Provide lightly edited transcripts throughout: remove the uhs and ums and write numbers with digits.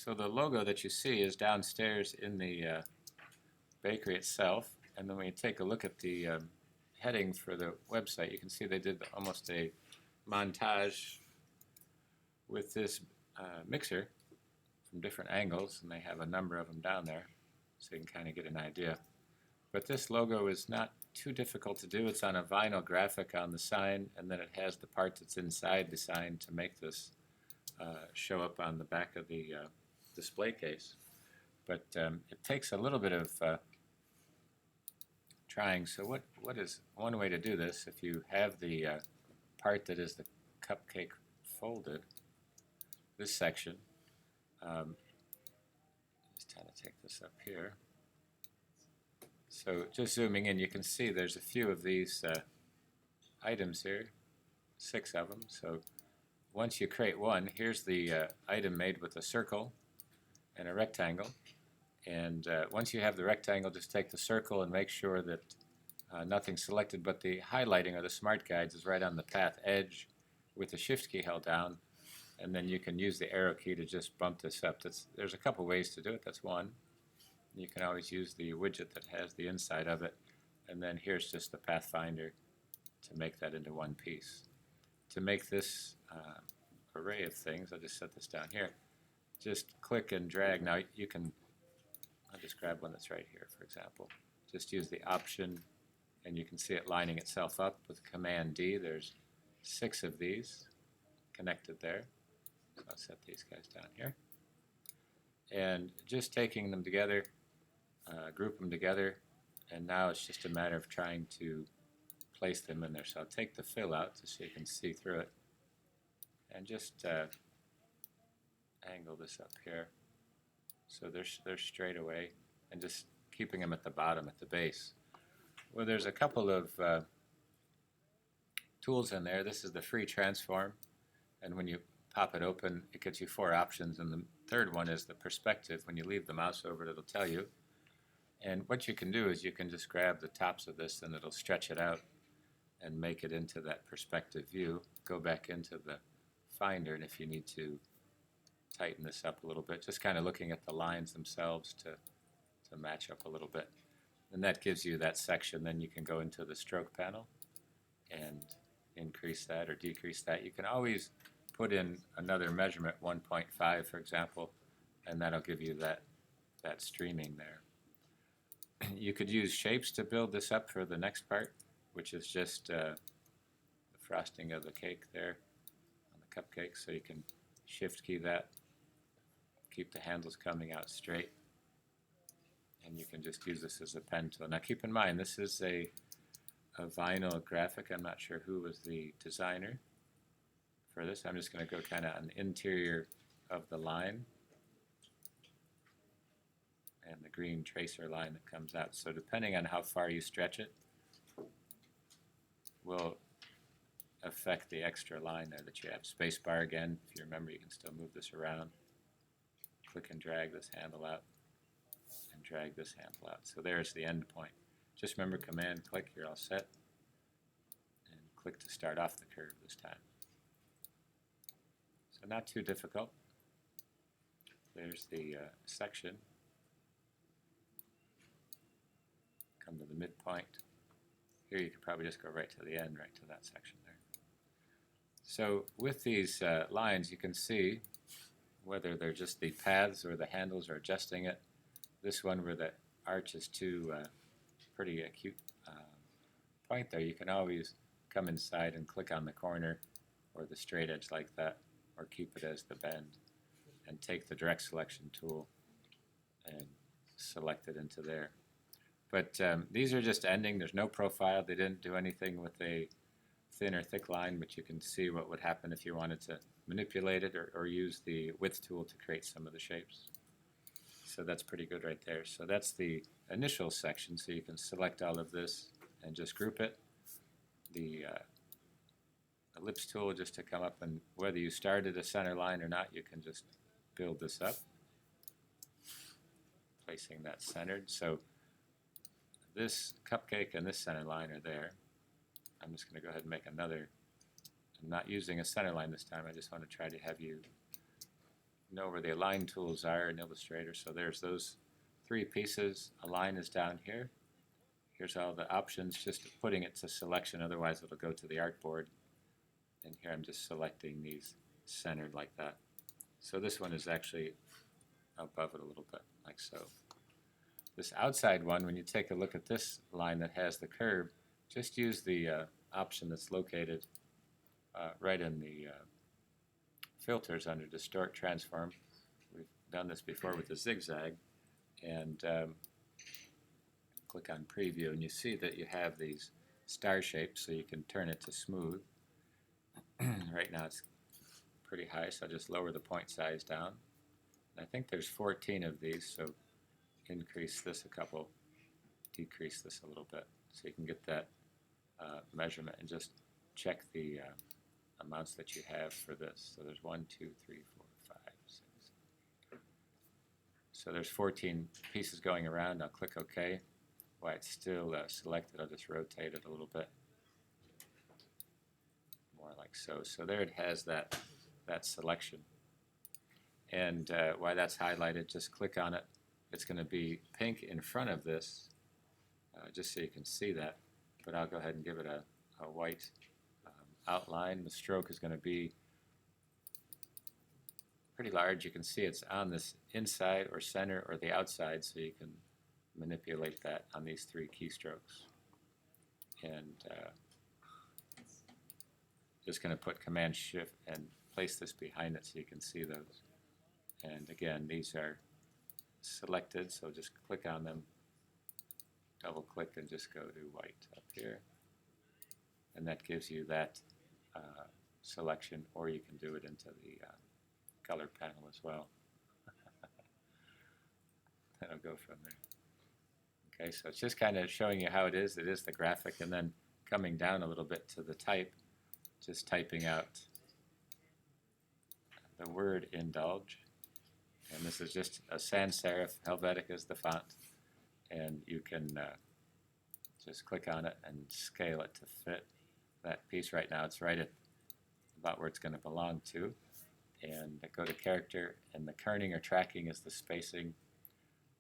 So the logo that you see is downstairs in the bakery itself, and then when you take a look at the heading for the website, you can see they did almost a montage with this mixer from different angles, and they have a number of them down there, so you can kind of get an idea. But this logo is not too difficult to do. It's on a vinyl graphic on the sign, and then it has the part that's inside the sign to make this show up on the back of the display case. But it takes a little bit of trying. So what is one way to do this? If you have the part that is the cupcake folded, this section, just kind of take this up here. So just zooming in, you can see there's a few of these items here, 6 of them. So once you create one, here's the item made with a circle and a rectangle. And once you have the rectangle, just take the circle and make sure that nothing's selected, but the highlighting or the smart guides is right on the path edge with the shift key held down, and then you can use the arrow key to just bump this up. There's a couple ways to do it. That's one. You can always use the widget that has the inside of it, and then here's just the pathfinder to make that into one piece. To make this array of things, I'll just set this down here. Just click and drag. Now you can, I'll just grab one that's right here, for example. Just use the option, and you can see it lining itself up with Command D. There's 6 of these connected there. So I'll set these guys down here. And just taking them together, group them together, and now it's just a matter of trying to place them in there. So I'll take the fill out just so you can see through it, and just angle this up here so they're straight away, and just keeping them at the bottom, at the base. Well, there's a couple of tools in there. This is the free transform, and when you pop it open, it gets you 4 options, and the third one is the perspective. When you leave the mouse over it, it'll tell you. And what you can do is you can just grab the tops of this, and it'll stretch it out and make it into that perspective view. Go back into the finder, and if you need to tighten this up a little bit, just kind of looking at the lines themselves to match up a little bit. And that gives you that section. Then you can go into the stroke panel and increase that or decrease that. You can always put in another measurement, 1.5 for example, and that'll give you that streaming there. You could use shapes to build this up for the next part, which is just the frosting of the cake there on the cupcake. So you can shift key that, keep the handles coming out straight, and you can just use this as a pen tool. Now keep in mind, this is a vinyl graphic. I'm not sure who was the designer for this. I'm just going to go kind of on the interior of the line and the green tracer line that comes out. So depending on how far you stretch it will affect the extra line there that you have. Spacebar again, if you remember, you can still move this around. Click and drag this handle out and drag this handle out. So there's the end point. Just remember Command click, you're all set, and click to start off the curve this time. So not too difficult. There's the section. Come to the midpoint. Here you could probably just go right to the end, right to that section there. So with these lines, you can see whether they're just the paths or the handles are adjusting it. This one where the arch is too pretty acute point there, you can always come inside and click on the corner or the straight edge like that, or keep it as the bend, and take the direct selection tool and select it into there. But these are just ending. There's no profile. They didn't do anything with a thin or thick line, but you can see what would happen if you wanted to manipulate it or use the width tool to create some of the shapes. So that's pretty good right there. So that's the initial section. So you can select all of this and just group it. The ellipse tool just to come up, and whether you started a center line or not, you can just build this up, placing that centered. So this cupcake and this center line are there. I'm just going to go ahead and make another. I'm not using a center line this time. I just want to try to have you know where the align tools are in Illustrator. So there's those three pieces. Align is down here. Here's all the options, just putting it to selection, otherwise it'll go to the artboard. And here I'm just selecting these centered like that. So this one is actually above it a little bit, like so. This outside one, when you take a look at this line that has the curve, just use the option that's located right in the filters under Distort Transform. We've done this before with the zigzag. And click on Preview, and you see that you have these star shapes, so you can turn it to smooth. Right now it's pretty high, so I'll just lower the point size down. And I think there's 14 of these, so increase this a couple, decrease this a little bit, so you can get that measurement and just check the amounts that you have for this. So there's 1, 2, 3, 4, 5, 6. So there's 14 pieces going around. I'll click OK. While it's still selected, I'll just rotate it a little bit, more like so. So there it has that selection. And while that's highlighted, just click on it. It's going to be pink in front of this, just so you can see that. But I'll go ahead and give it a white outline. The stroke is going to be pretty large. You can see it's on this inside or center or the outside, so you can manipulate that on these three keystrokes. And just going to put Command Shift and place this behind it so you can see those. And again, these are selected, so just click on them, double click, and just go to white up here. And that gives you that selection, or you can do it into the color panel as well. That'll go from there. Okay, so it's just kind of showing you how it is. It is the graphic, and then coming down a little bit to the type, just typing out the word indulge. And this is just a sans serif. Helvetica is the font. And you can just click on it and scale it to fit that piece. Right now it's right at about where it's going to belong to. And go to character, and the kerning or tracking is the spacing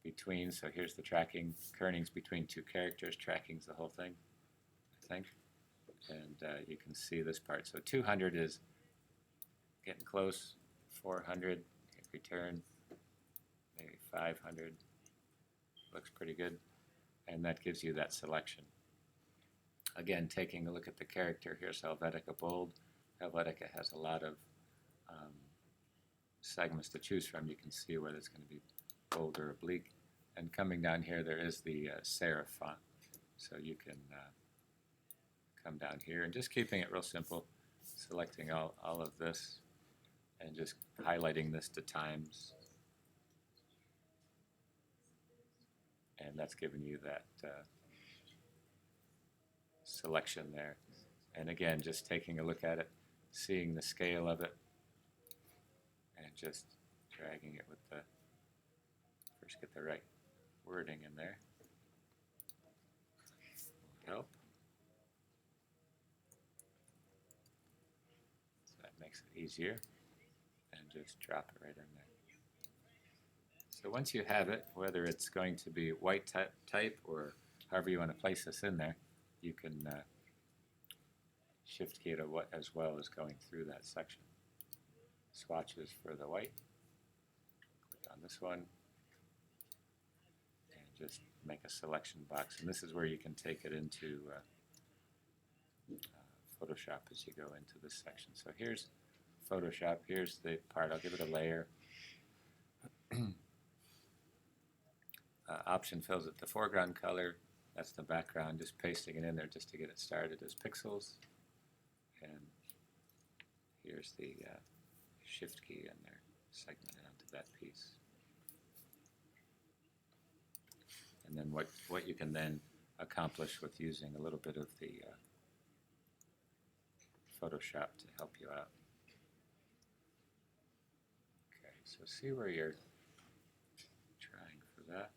between. So here's the tracking. Kerning's between two characters. Tracking's the whole thing, I think. And you can see this part. So 200 is getting close. 400, hit return. Maybe 500. Looks pretty good. And that gives you that selection. Again, taking a look at the character, here's Helvetica Bold. Helvetica has a lot of segments to choose from. You can see whether it's going to be bold or oblique. And coming down here, there is the serif font. So you can come down here and just keeping it real simple, selecting all of this and just highlighting this to times. And that's giving you that selection there. And again, just taking a look at it, seeing the scale of it, and just dragging it with the, first get the right wording in there. Will help. So that makes it easier. And just drop it right in there. So once you have it, whether it's going to be white type or however you want to place this in there, you can shift key it as well as going through that section. Swatches for the white. Click on this one and just make a selection box. And this is where you can take it into Photoshop as you go into this section. So here's Photoshop. Here's the part. I'll give it a layer. Option fills it the foreground color. That's the background. Just pasting it in there just to get it started as pixels. And here's the shift key in there, segment it onto that piece. And then what you can then accomplish with using a little bit of the Photoshop to help you out. Okay, so see where you're trying for that.